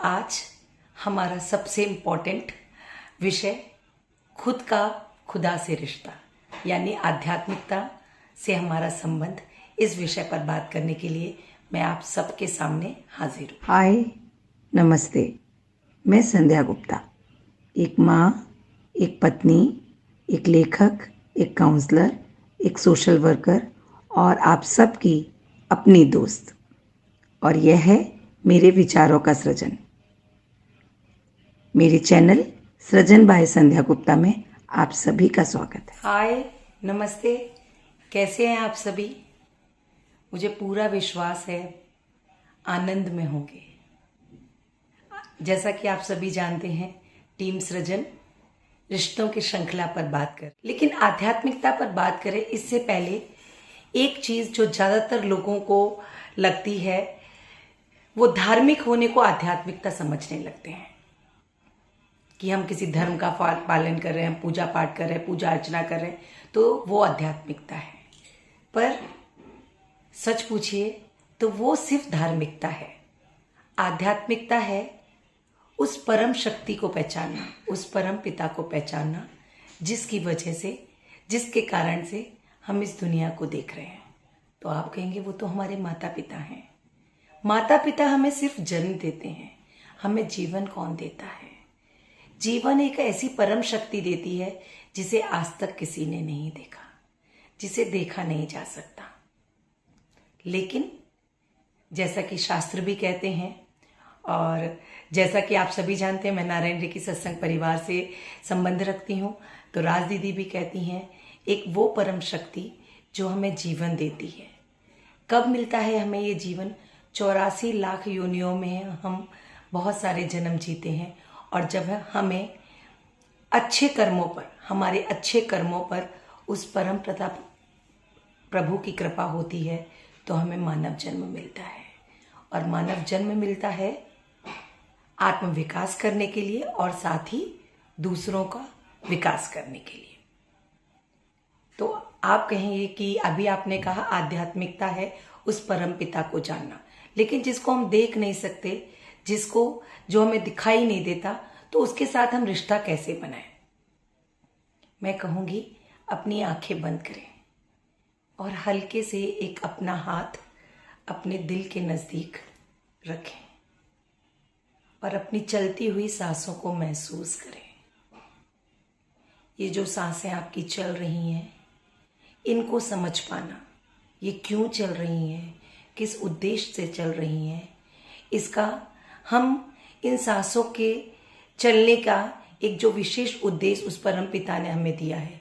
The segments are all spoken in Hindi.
आज हमारा सबसे इम्पोर्टेंट विषय खुद का खुदा से रिश्ता यानी आध्यात्मिकता से हमारा संबंध, इस विषय पर बात करने के लिए मैं आप सबके सामने हाजिर हूँ। हाय, नमस्ते। मैं संध्या गुप्ता, एक माँ, एक पत्नी, एक लेखक, एक काउंसलर, एक सोशल वर्कर और आप सबकी अपनी दोस्त। और यह है मेरे विचारों का सृजन। मेरे चैनल सृजन बाय संध्या गुप्ता में आप सभी का स्वागत है। हाय, नमस्ते। कैसे हैं आप सभी? मुझे पूरा विश्वास है आनंद में होंगे। जैसा कि आप सभी जानते हैं, टीम सृजन रिश्तों की श्रृंखला पर बात कर, लेकिन आध्यात्मिकता पर बात करें इससे पहले एक चीज जो ज्यादातर लोगों को लगती है, वो धार्मिक होने को आध्यात्मिकता समझने लगते हैं कि हम किसी धर्म का पालन कर रहे हैं, पूजा पाठ कर रहे हैं, पूजा अर्चना कर रहे हैं, तो वो आध्यात्मिकता है। पर सच पूछिए तो वो सिर्फ धार्मिकता है। आध्यात्मिकता है उस परम शक्ति को पहचानना, उस परम पिता को पहचानना जिसकी वजह से, जिसके कारण से हम इस दुनिया को देख रहे हैं। तो आप कहेंगे वो तो हमारे माता पिता हैं। माता पिता हमें सिर्फ जन्म देते हैं, हमें जीवन कौन देता है? जीवन एक ऐसी परम शक्ति देती है जिसे आज तक किसी ने नहीं देखा, जिसे देखा नहीं जा सकता। लेकिन जैसा कि शास्त्र भी कहते हैं और जैसा कि आप सभी जानते हैं, मैं नारायण रेकी सत्संग परिवार से संबंध रखती हूँ, तो राज दीदी भी कहती हैं एक वो परम शक्ति जो हमें जीवन देती है। कब मिलता है हमें ये जीवन? 84 लाख योनियों में हम बहुत सारे जन्म जीते हैं और जब हमें अच्छे कर्मों पर, हमारे अच्छे कर्मों पर उस परम प्रताप प्रभु की कृपा होती है तो हमें मानव जन्म मिलता है। और मानव जन्म मिलता है आत्म विकास करने के लिए और साथ ही दूसरों का विकास करने के लिए। तो आप कहेंगे कि अभी आपने कहा आध्यात्मिकता है उस परम पिता को जानना, लेकिन जिसको हम देख नहीं सकते, जो हमें दिखाई नहीं देता, तो उसके साथ हम रिश्ता कैसे बनाएं? मैं कहूंगी अपनी आंखें बंद करें और हल्के से एक अपना हाथ अपने दिल के नजदीक रखें और अपनी चलती हुई सांसों को महसूस करें। ये जो सांसें आपकी चल रही हैं, इनको समझ पाना, ये क्यों चल रही हैं, किस उद्देश्य से चल रही हैं, इसका हम इन सांसों के चलने का एक जो विशेष उद्देश्य उस परम पिता ने हमें दिया है,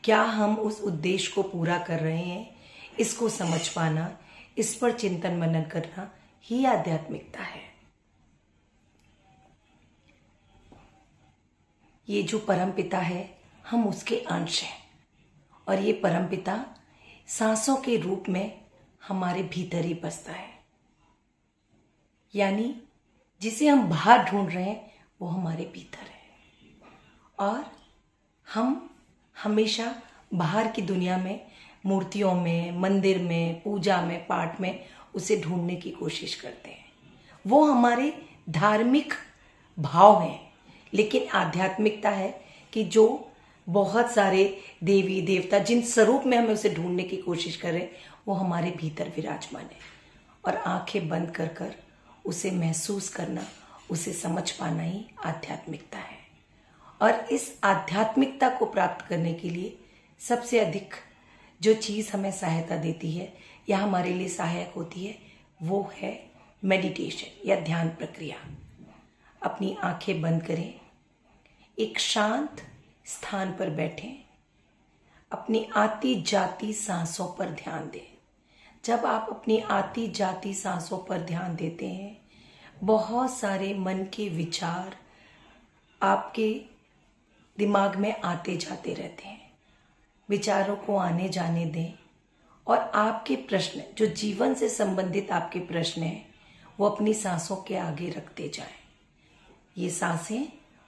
क्या हम उस उद्देश्य को पूरा कर रहे हैं, इसको समझ पाना, इस पर चिंतन मनन करना ही आध्यात्मिकता है। ये जो परम पिता है, हम उसके अंश हैं और ये परम पिता सांसों के रूप में हमारे भीतर ही बसता है। यानी जिसे हम बाहर ढूंढ रहे हैं वो हमारे भीतर है और हम हमेशा बाहर की दुनिया में, मूर्तियों में, मंदिर में, पूजा में, पाठ में उसे ढूंढने की कोशिश करते हैं। वो हमारे धार्मिक भाव हैं, लेकिन आध्यात्मिकता है कि जो बहुत सारे देवी देवता जिन स्वरूप में हमें उसे ढूंढने की कोशिश करें, वो हमारे भीतर विराजमान है। और आंखें बंद कर कर उसे महसूस करना, उसे समझ पाना ही आध्यात्मिकता है। और इस आध्यात्मिकता को प्राप्त करने के लिए सबसे अधिक जो चीज़ हमें सहायता देती है या हमारे लिए सहायक होती है, वो है मेडिटेशन या ध्यान प्रक्रिया। अपनी आंखें बंद करें, एक शांत स्थान पर बैठें, अपनी आती जाती सांसों पर ध्यान दें। जब आप अपनी आती जाती सांसों पर ध्यान देते हैं, बहुत सारे मन के विचार आपके दिमाग में आते जाते रहते हैं। विचारों को आने जाने दें और आपके प्रश्न, जो जीवन से संबंधित आपके प्रश्न हैं, वो अपनी सांसों के आगे रखते जाएं। ये सांसें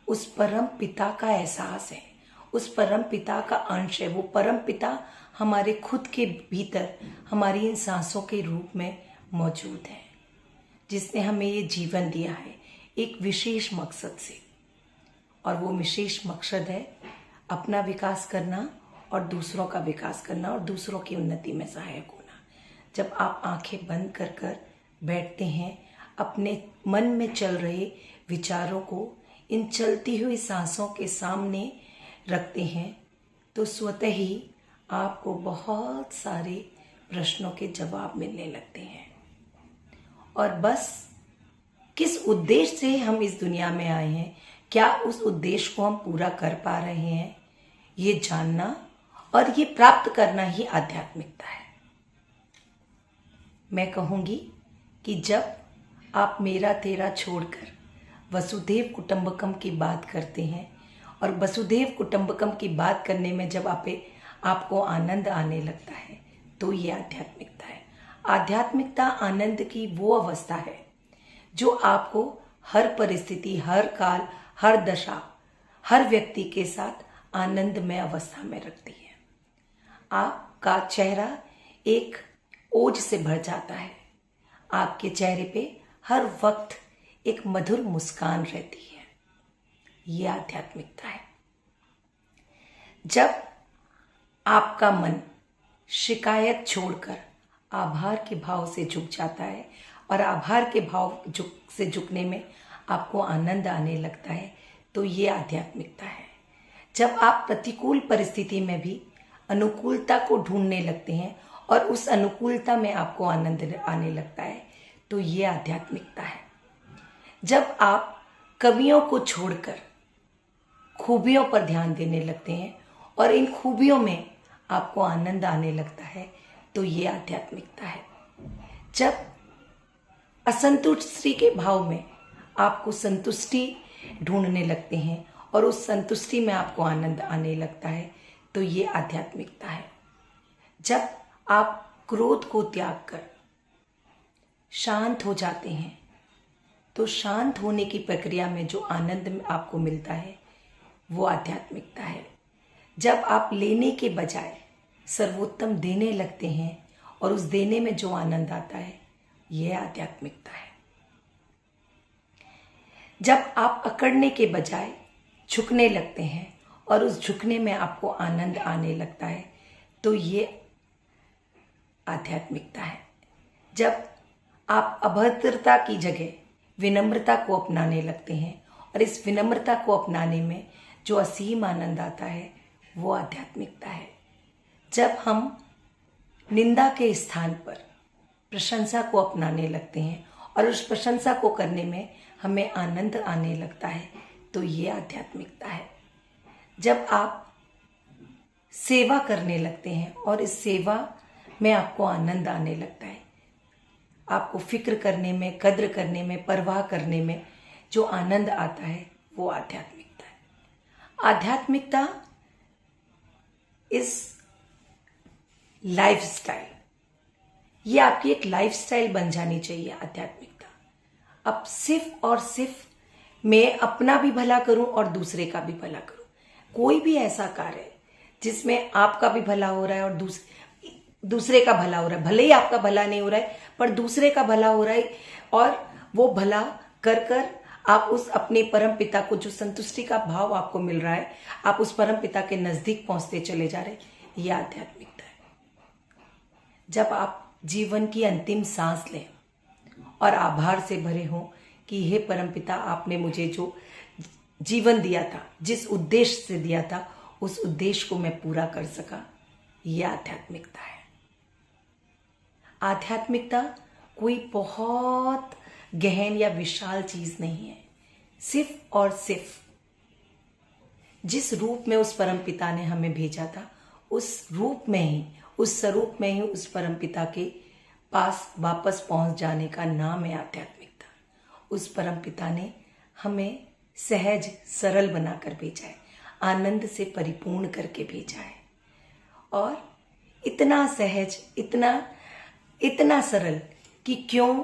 उस परम पिता का एहसास है, उस परम पिता का अंश है। वो परम पिता हमारे खुद के भीतर हमारी इन सांसों के रूप में मौजूद है, जिसने हमें ये जीवन दिया है। एक विशेष मकसद से, और वो विशेष मकसद है अपना विकास करना और दूसरों का विकास करना और दूसरों की उन्नति में सहायक होना। जब आप आंखें बंद कर कर बैठते हैं, अपने मन में चल रहे विचारों को इन चलती हुई सांसों के सामने रखते हैं, तो स्वतः ही आपको बहुत सारे प्रश्नों के जवाब मिलने लगते हैं। और बस किस उद्देश्य से हम इस दुनिया में आए हैं, क्या उस उद्देश्य को हम पूरा कर पा रहे हैं, ये जानना और ये प्राप्त करना ही आध्यात्मिकता है। मैं कहूँगी कि जब आप मेरा तेरा छोड़कर वसुधैव कुटुंबकम की बात करते हैं, और वसुधैव कुटुंबकम की बात करने में जब आपको आनंद आने लगता है, तो ये आध्यात्मिकता है। आध्यात्मिकता आनंद की वो अवस्था है जो आपको हर परिस्थिति, हर काल, हर दशा, हर व्यक्ति के साथ आनंदमय अवस्था में रखती है। आपका चेहरा एक ओज से भर जाता है, आपके चेहरे पे हर वक्त एक मधुर मुस्कान रहती है। ये आध्यात्मिकता है। जब आपका मन शिकायत छोड़कर आभार के भाव से झुक जाता है, और आभार के भाव से झुकने में आपको आनंद आने लगता है, तो ये आध्यात्मिकता है। जब आप प्रतिकूल परिस्थिति में भी अनुकूलता को ढूंढने लगते हैं और उस अनुकूलता में आपको आनंद आने लगता है, तो ये आध्यात्मिकता है। जब आप कमियों को छोड़कर खूबियों पर ध्यान देने लगते हैं और इन खूबियों में आपको आनंद आने लगता है, तो ये आध्यात्मिकता है। जब असंतुष्टि के भाव में आपको संतुष्टि ढूंढने लगते हैं और उस संतुष्टि में आपको आनंद आने लगता है, तो ये आध्यात्मिकता है। जब आप क्रोध को त्याग कर शांत हो जाते हैं, तो शांत होने की प्रक्रिया में जो आनंद आपको मिलता है, वो आध्यात्मिकता है। जब आप लेने के बजाय सर्वोत्तम देने लगते हैं और उस देने में जो आनंद आता है, यह आध्यात्मिकता है। जब आप अकड़ने के बजाय झुकने लगते हैं और उस झुकने में आपको आनंद आने लगता है, तो ये आध्यात्मिकता है। जब आप अभद्रता की जगह विनम्रता को अपनाने लगते हैं और इस विनम्रता को अपनाने में जो असीम आनंद आता है, वो आध्यात्मिकता है। जब हम निंदा के स्थान पर प्रशंसा को अपनाने लगते हैं और उस प्रशंसा को करने में हमें आनंद आने लगता है, तो ये आध्यात्मिकता है। जब आप सेवा करने लगते हैं और इस सेवा में आपको आनंद आने लगता है, आपको फिक्र करने में, कद्र करने में, परवाह करने में जो आनंद आता है, वो आध्यात्मिकता है। आध्यात्मिकता इस लाइफस्टाइल, ये आपकी एक लाइफस्टाइल बन जानी चाहिए आध्यात्मिकता। अब सिर्फ और सिर्फ मैं अपना भी भला करूं और दूसरे का भी भला करूं। कोई भी ऐसा कार्य जिसमें आपका भी भला हो रहा है और दूसरे का भला हो रहा है, भले ही आपका भला नहीं हो रहा है पर दूसरे का भला हो रहा है, और वो भला कर कर आप उस अपने परम पिता को, जो संतुष्टि का भाव आपको मिल रहा है, आप उस परम पिता के नजदीक पहुंचते चले जा रहे, ये आध्यात्मिकता है। जब आप जीवन की अंतिम सांस लें और आभार से भरे हों कि हे परम पिता, आपने मुझे जो जीवन दिया था, जिस उद्देश्य से दिया था, उस उद्देश्य को मैं पूरा कर सका, यह आध्यात्मिकता है। आध्यात्मिकता कोई बहुत गहन या विशाल चीज नहीं है। सिर्फ और सिर्फ जिस रूप में उस परम पिता ने हमें भेजा था, उस रूप में ही, उस स्वरूप में ही उस परम पिता के पास वापस पहुंच जाने का नाम है आध्यात्मिकता। उस परम पिता ने हमें सहज सरल बनाकर भेजा है, आनंद से परिपूर्ण करके भेजा है। और इतना सहज, इतना सरल कि क्यों,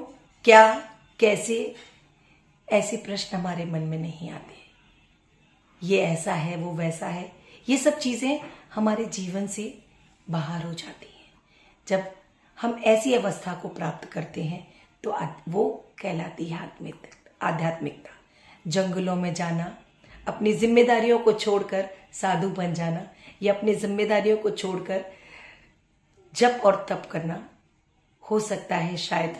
क्या, कैसे, ऐसे प्रश्न हमारे मन में नहीं आते। ये ऐसा है, वो वैसा है, ये सब चीजें हमारे जीवन से बाहर हो जाती हैं। जब हम ऐसी अवस्था को प्राप्त करते हैं, तो वो कहलाती है आध्यात्मिकता। जंगलों में जाना, अपनी जिम्मेदारियों को छोड़कर साधु बन जाना, या अपनी जिम्मेदारियों को छोड़कर जप और तप करना, हो सकता है शायद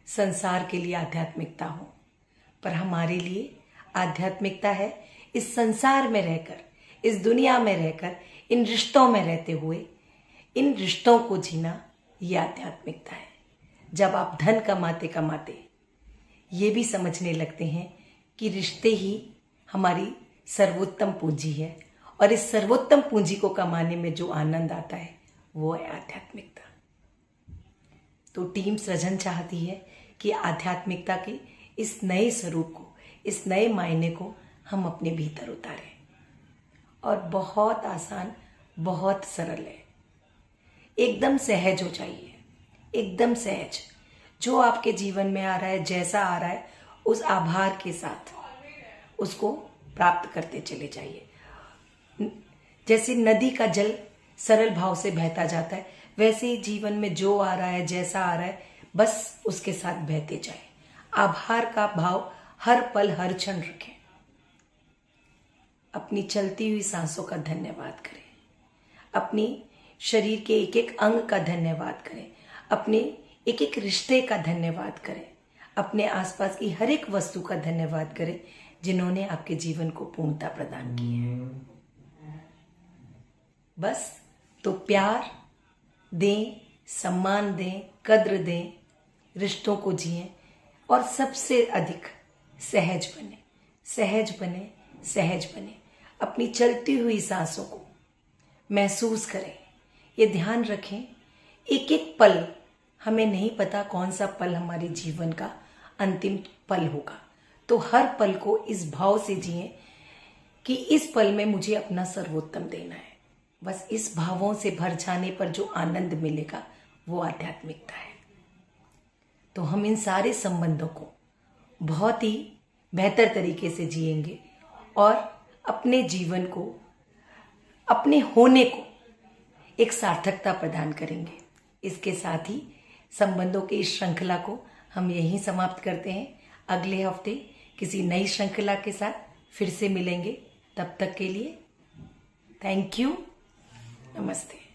संसार के लिए आध्यात्मिकता हो, पर हमारे लिए आध्यात्मिकता है इस संसार में रहकर, इस दुनिया में रहकर, इन रिश्तों में रहते हुए इन रिश्तों को जीना, ये आध्यात्मिकता है। जब आप धन कमाते कमाते ये भी समझने लगते हैं कि रिश्ते ही हमारी सर्वोत्तम पूंजी है, और इस सर्वोत्तम पूंजी को कमाने में जो आनंद आता है वो है आध्यात्मिकता। तो टीम सृजन चाहती है कि आध्यात्मिकता के इस नए स्वरूप को, इस नए मायने को हम अपने भीतर उतारें, और बहुत आसान, बहुत सरल है। एकदम सहज हो जाइए, एकदम सहज। जो आपके जीवन में आ रहा है, जैसा आ रहा है, उस आभार के साथ उसको प्राप्त करते चले जाइए। जैसे नदी का जल सरल भाव से बहता जाता है, वैसे ही जीवन में जो आ रहा है, जैसा आ रहा है, बस उसके साथ बहते जाए। आभार का भाव हर पल, हर क्षण रखें। अपनी चलती हुई सांसों का धन्यवाद करें, अपनी शरीर के एक एक अंग का धन्यवाद करें, अपने एक एक रिश्ते का धन्यवाद करें, अपने आसपास की हर एक वस्तु का धन्यवाद करें जिन्होंने आपके जीवन को पूर्णता प्रदान की है। बस तो प्यार दें, सम्मान दें, कद्र दें, रिश्तों को जिएं, और सबसे अधिक सहज बने, सहज बने, सहज बने। अपनी चलती हुई सांसों को महसूस करें, ये ध्यान रखें, एक एक पल, हमें नहीं पता कौन सा पल हमारे जीवन का अंतिम पल होगा, तो हर पल को इस भाव से जिएं कि इस पल में मुझे अपना सर्वोत्तम देना है। बस इस भावों से भर जाने पर जो आनंद मिलेगा वो आध्यात्मिकता है। तो हम इन सारे संबंधों को बहुत ही बेहतर तरीके से जिएंगे और अपने जीवन को, अपने होने को एक सार्थकता प्रदान करेंगे। इसके साथ ही संबंधों की इस श्रृंखला को हम यहीं समाप्त करते हैं। अगले हफ्ते किसी नई श्रृंखला के साथ फिर से मिलेंगे। तब तक के लिए थैंक यू, नमस्ते।